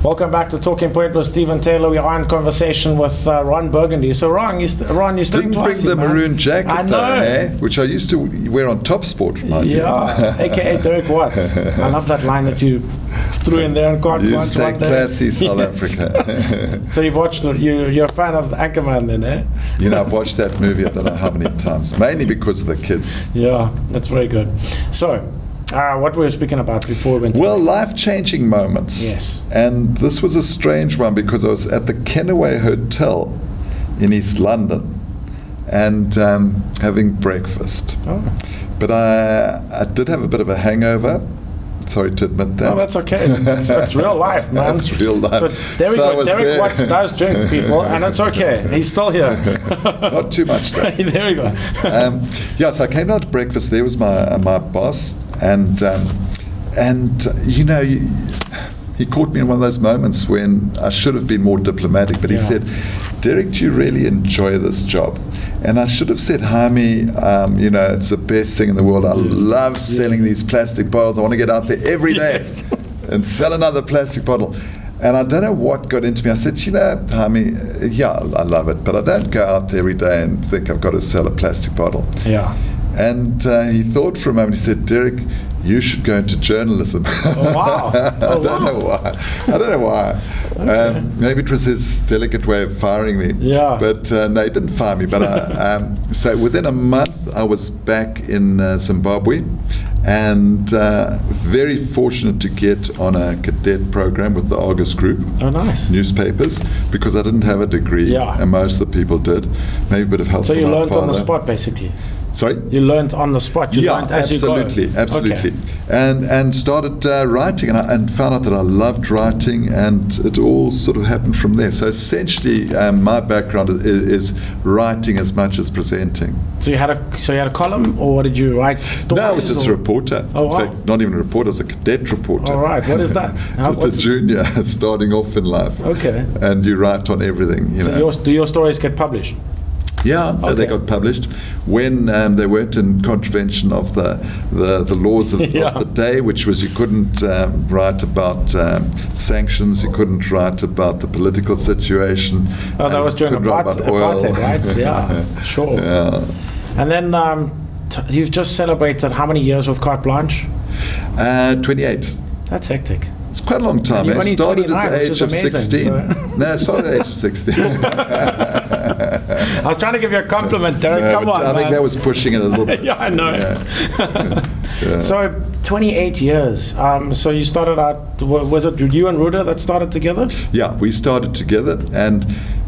Welcome back to Talking Point with Stephen Taylor. We are in conversation with Ron Burgundy. So Ron, you're studying Didn't bring the maroon jacket though, which I used to wear on Top Sport. Yeah, aka Derek Watts. I love that line that you threw in there and caught once one day. Classy South Africa. So you've watched, you're a fan of Anchorman then, eh? You know, I've watched that movie I don't know how many times, mainly because of the kids. Yeah, that's very good. So, what were we speaking about before we went? Well, life-changing moments. Yes. And this was a strange one because I was at the Kenaway Hotel in East London and having breakfast. Oh. But I did have a bit of a hangover. Sorry to admit that. Oh, that's okay. That's real life, man. That's real life. So Derek Watts does drink, people, and it's okay. He's still here. Not too much, though. There we go. So I came down to breakfast. There was my boss, and you know, he caught me in one of those moments when I should have been more diplomatic. But he said, "Derek, do you really enjoy this job?" And I should have said, Jaime, you know, it's the best thing in the world. I love selling these plastic bottles. I want to get out there every day and sell another plastic bottle. And I don't know what got into me. I said, you know, Jaime, yeah, I love it, but I don't go out there every day and think I've got to sell a plastic bottle. Yeah. And he thought for a moment. He said, Derek, you should go into journalism. Oh, wow. I don't know why. Okay. Maybe it was his delicate way of firing me. Yeah. But no, he didn't fire me. But so within a month, I was back in Zimbabwe, and very fortunate to get on a cadet program with the Argus Group. Oh, nice. Newspapers, because I didn't have a degree, and most of the people did. Maybe a bit of help. So from you my learned father. On the spot, basically. Sorry? You learned on the spot. You learned as absolutely, you go. absolutely. Okay. And started writing, and found out that I loved writing, and it all sort of happened from there. So essentially, my background is writing as much as presenting. So you had a column, or what did you write? Stories, no, I was just a reporter. Oh, wow. In fact, not even a reporter, I was a cadet reporter. All right, what is that? Just a junior starting off in life. Okay. And you write on everything. You know. Do your stories get published? Yeah, they got published when they weren't in contravention of the laws of the day, which was you couldn't write about sanctions, you couldn't write about the political situation. Oh, that was during apartheid, right? Yeah, sure. Yeah. And then you've just celebrated how many years with Carte Blanche? 28. That's hectic. It's quite a long time. I started at the age of 16. No, I started at the age of 16. I was trying to give you a compliment, Derek. No, come on, I think that was pushing it a little bit. Yeah, I know. Yeah. So, 28 years. So you started out, was it you and Ruda that started together? Yeah, we started together, and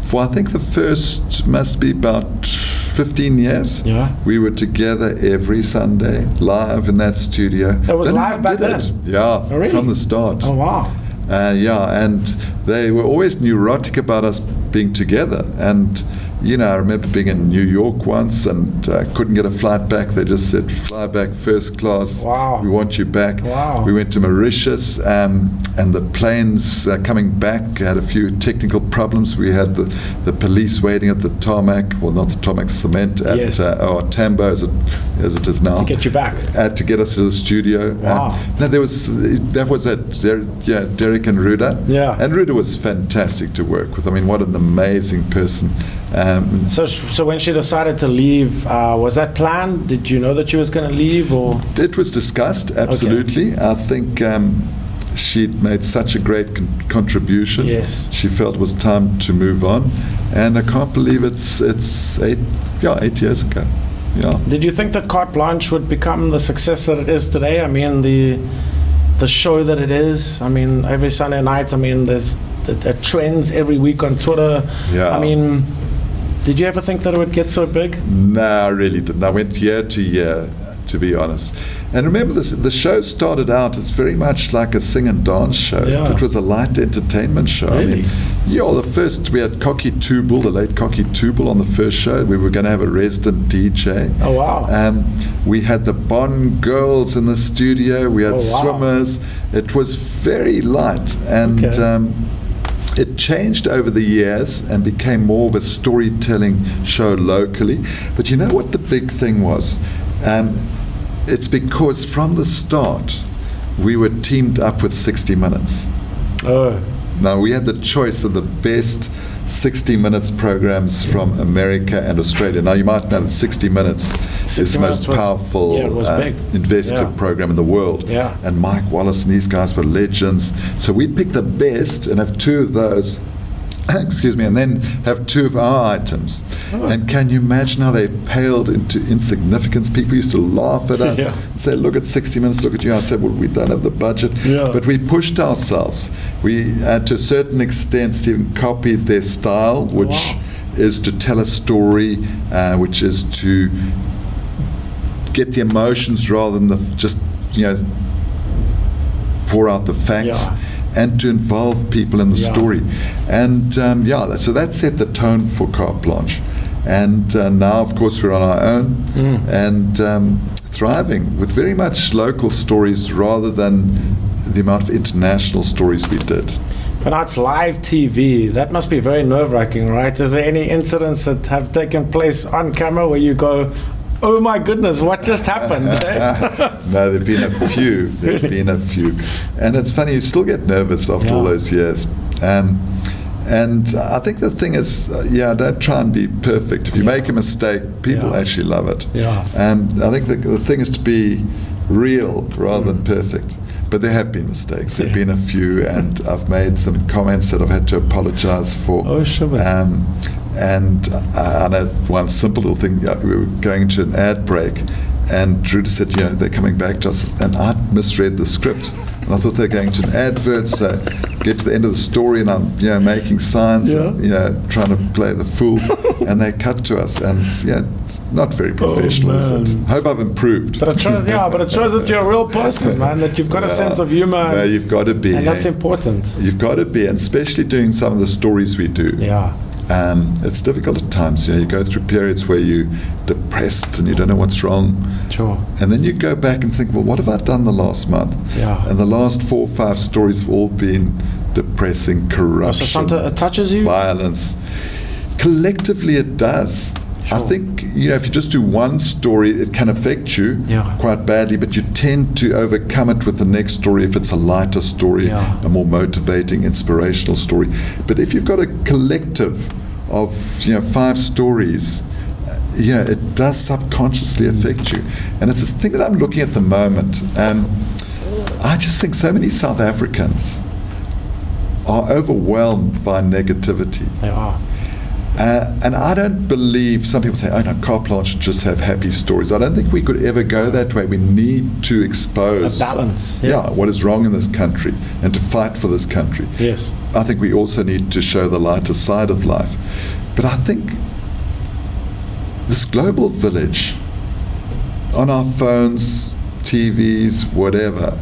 for I think the first must be about 15 years. Yeah. We were together every Sunday, live in that studio. That was live back then? Yeah, oh, really? From the start. Oh, wow. And they were always neurotic about us being together. And, you know, I remember being in New York once and couldn't get a flight back. They just said, fly back first class. Wow. We want you back. Wow. We went to Mauritius, and the planes coming back had a few technical problems. We had the police waiting at the tarmac, well, not the tarmac, cement, at or Tambo as it is now. To get you back. To get us to the studio. Wow. No, that was at Derek and Ruda. Yeah. And Ruda was fantastic to work with. I mean, what an amazing person. So when she decided to leave, was that planned? Did you know that she was going to leave, or? It was discussed, absolutely. Okay. I think she'd made such a great contribution. Yes. She felt it was time to move on, and I can't believe it's 8 years ago. Yeah. Did you think that Carte Blanche would become the success that it is today? I mean, the show that it is. I mean, every Sunday night. I mean, there's the trends every week on Twitter. Yeah. I mean, did you ever think that it would get so big? No, I really didn't. I went year to year, to be honest. And remember, the show started out as very much like a sing and dance show. Yeah. It was a light entertainment show. Really? I mean, we had Cocky Tubal, the late Cocky Tubal, on the first show. We were going to have a resident DJ. Oh, wow. We had the Bond girls in the studio. We had swimmers. It was very light. And it changed over the years and became more of a storytelling show locally. But you know what the big thing was? It's because from the start, we were teamed up with 60 Minutes. Oh. Now, we had the choice of the best 60 Minutes programs from America and Australia. Now, you might know that 60 Minutes is the most powerful, investigative program in the world. Yeah. And Mike Wallace and these guys were legends. So we'd pick the best and have 2 of those, excuse me, and then have 2 of our items. Oh. And can you imagine how they paled into insignificance? People used to laugh at us and say, look at 60 Minutes, look at you. I said, well, we don't have the budget. Yeah. But we pushed ourselves. We, to a certain extent, Stephen, copied their style, which is to tell a story, which is to get the emotions rather than just, pour out the facts. Yeah. And to involve people in the story. And so that set the tone for Carte Blanche. And now, of course, we're on our own and thriving with very much local stories rather than the amount of international stories we did. But now it's live TV. That must be very nerve-wracking, right? Is there any incidents that have taken place on camera where you go, oh my goodness, what just happened? No, there've been a few. Been a few. And it's funny, you still get nervous after all those years. And I think the thing is, don't try and be perfect. If you make a mistake, people actually love it. And I think the thing is to be real rather than perfect. But there have been mistakes. There have been a few, and I've made some comments that I've had to apologize for. Oh, sure. And I know one simple little thing. We were going to an ad break, and Trudy said, they're coming back to us, and I misread the script. And I thought they were going to an advert, so get to the end of the story, and I'm making signs, and, trying to play the fool, and they cut to us, and it's not very professional, is it? Hope I've improved. But it shows, that you're a real person, man, that you've got a sense of humor. No, you've got to be. And that's important. You've got to be, and especially doing some of the stories we do. Yeah. It's difficult at times. You go through periods where you're depressed and you don't know what's wrong. Sure. And then you go back and think, well, what have I done the last month? Yeah. And the last 4 or 5 stories have all been depressing, corruption, so sometimes it touches you? Violence. Collectively, it does. Sure. I think, if you just do one story, it can affect you quite badly, but you tend to overcome it with the next story if it's a lighter story, a more motivating, inspirational story. But if you've got a collective of 5 stories, it does subconsciously affect you. And it's a thing that I'm looking at the moment. I just think so many South Africans are overwhelmed by negativity. They are. And I don't believe, some people say, Carte Blanche should just have happy stories. I don't think we could ever go that way. We need to expose a balance. What is wrong in this country and to fight for this country. Yes. I think we also need to show the lighter side of life. But I think this global village, on our phones, TVs, whatever,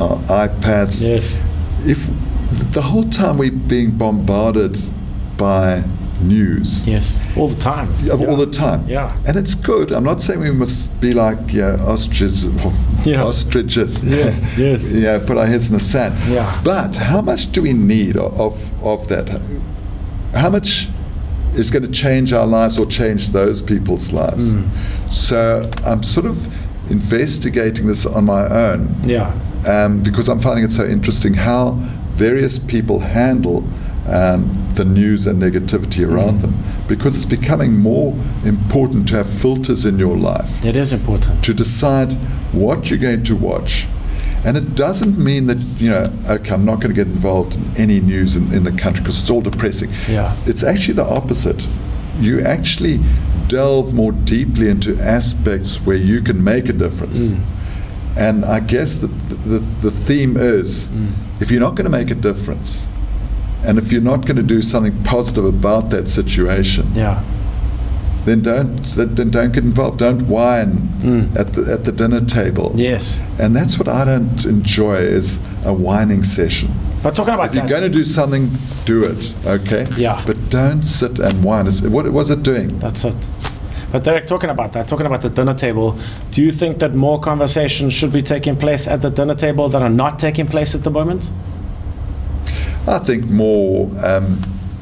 our iPads, if the whole time we're being bombarded by news. Yes, all the time. All the time. Yeah. And it's good. I'm not saying we must be like ostriches. Ostriches. Yes. Put our heads in the sand. Yeah. But how much do we need of that? How much is going to change our lives or change those people's lives? So I'm sort of investigating this on my own. Because I'm finding it so interesting how various people handle the news and negativity around them, because it's becoming more important to have filters in your life. It is important to decide what you're going to watch. And it doesn't mean that, I'm not going to get involved in any news in the country because it's all depressing. It's actually the opposite. You actually delve more deeply into aspects where you can make a difference. And I guess the theme is, if you're not going to make a difference, and if you're not going to do something positive about that situation, then don't get involved. Don't whine at the dinner table. Yes. And that's what I don't enjoy, is a whining session. But talking about if you're going to do something, do it, okay? But don't sit and whine. What was it doing? That's it. But Derek, talking about the dinner table, do you think that more conversations should be taking place at the dinner table that are not taking place at the moment? I think more.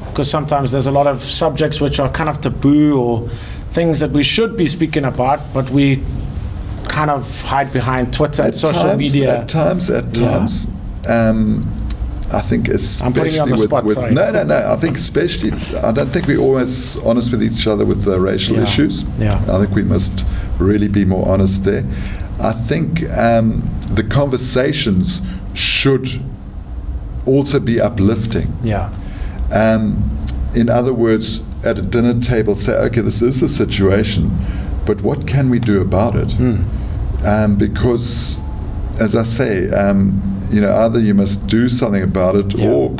Because sometimes there's a lot of subjects which are kind of taboo or things that we should be speaking about, but we kind of hide behind Twitter and social media. At times. I think I'm putting you on especially the spot, sorry. no. I think especially, I don't think we're always honest with each other with the racial issues. Yeah. I think we must really be more honest there. I think the conversations should also be uplifting. Yeah. In other words, at a dinner table, say, okay, this is the situation, but what can we do about it? Because, as I say, either you must do something about it, or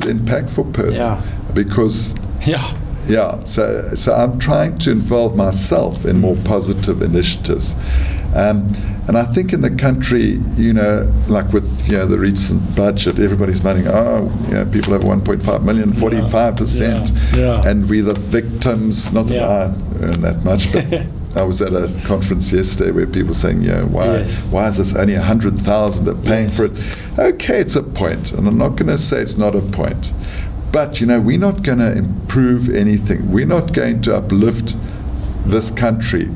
impact for Perth. Yeah. Because so I'm trying to involve myself in more positive initiatives. And I think in the country, like with the recent budget, everybody's moaning, people have 1.5 million, 45%, and we're the victims. Not that I earn that much, but I was at a conference yesterday where people were saying, why is this only 100,000 they're paying for it? Okay, it's a point, and I'm not going to say it's not a point. But, we're not going to improve anything. We're not going to uplift this country.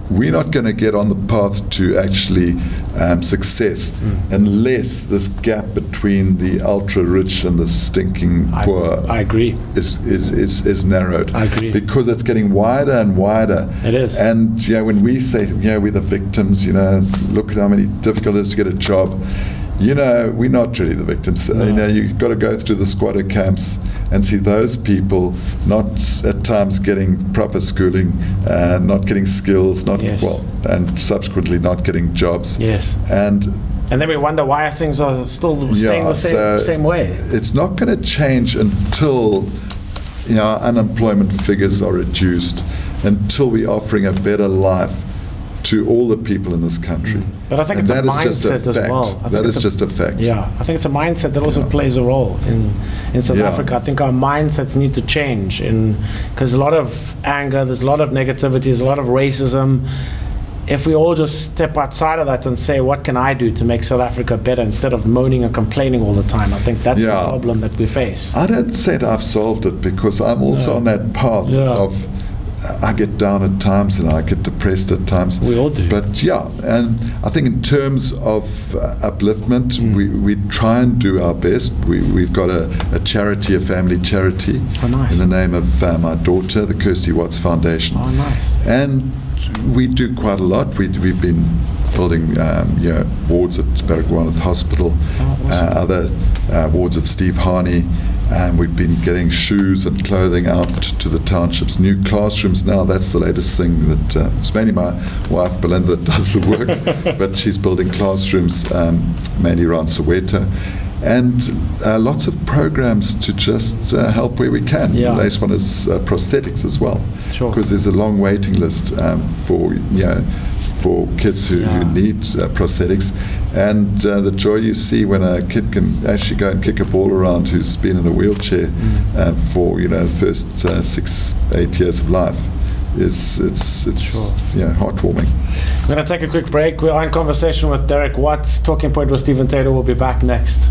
We're not going to get on the path to actually success unless this gap between the ultra-rich and the stinking poor I agree. is narrowed. I agree. Because it's getting wider and wider. It is. And when we say, we're the victims, look at how many difficult it is to get a job. We're not really the victims. No. You've got to go through the squatter camps and see those people not at times getting proper schooling, not getting skills, and subsequently not getting jobs. Yes. And then we wonder why things are still staying the same way. It's not going to change until unemployment figures are reduced, until we're offering a better life to all the people in this country. But I think it's a mindset as well. That is just a fact. Yeah, I think it's a mindset that also plays a role in South Africa. I think our mindsets need to change, because a lot of anger, there's a lot of negativity, there's a lot of racism. If we all just step outside of that and say, what can I do to make South Africa better, instead of moaning and complaining all the time, I think that's the problem that we face. I don't say that I've solved it, because I'm also on that path of, I get down at times and I get depressed at times. We all do. But and I think in terms of upliftment, we try and do our best. We've got a charity, a family charity, in the name of my daughter, the Kirsty Watts Foundation. Oh, nice. And we do quite a lot. We've been building wards at Baragwanath Hospital, other wards at Steve Harney. We've been getting shoes and clothing out to the townships, new classrooms now. That's the latest thing that it's mainly my wife Belinda that does the work, but she's building classrooms mainly around Soweto, and lots of programs to just help where we can. The latest one is prosthetics as well, because there's a long waiting list for kids who need prosthetics. And the joy you see when a kid can actually go and kick a ball around who's been in a wheelchair for the first 6-8 years of life it's heartwarming. We're going to take a quick break. We're in conversation with Derek Watts. Talking Point with Stephen Taylor will be back next.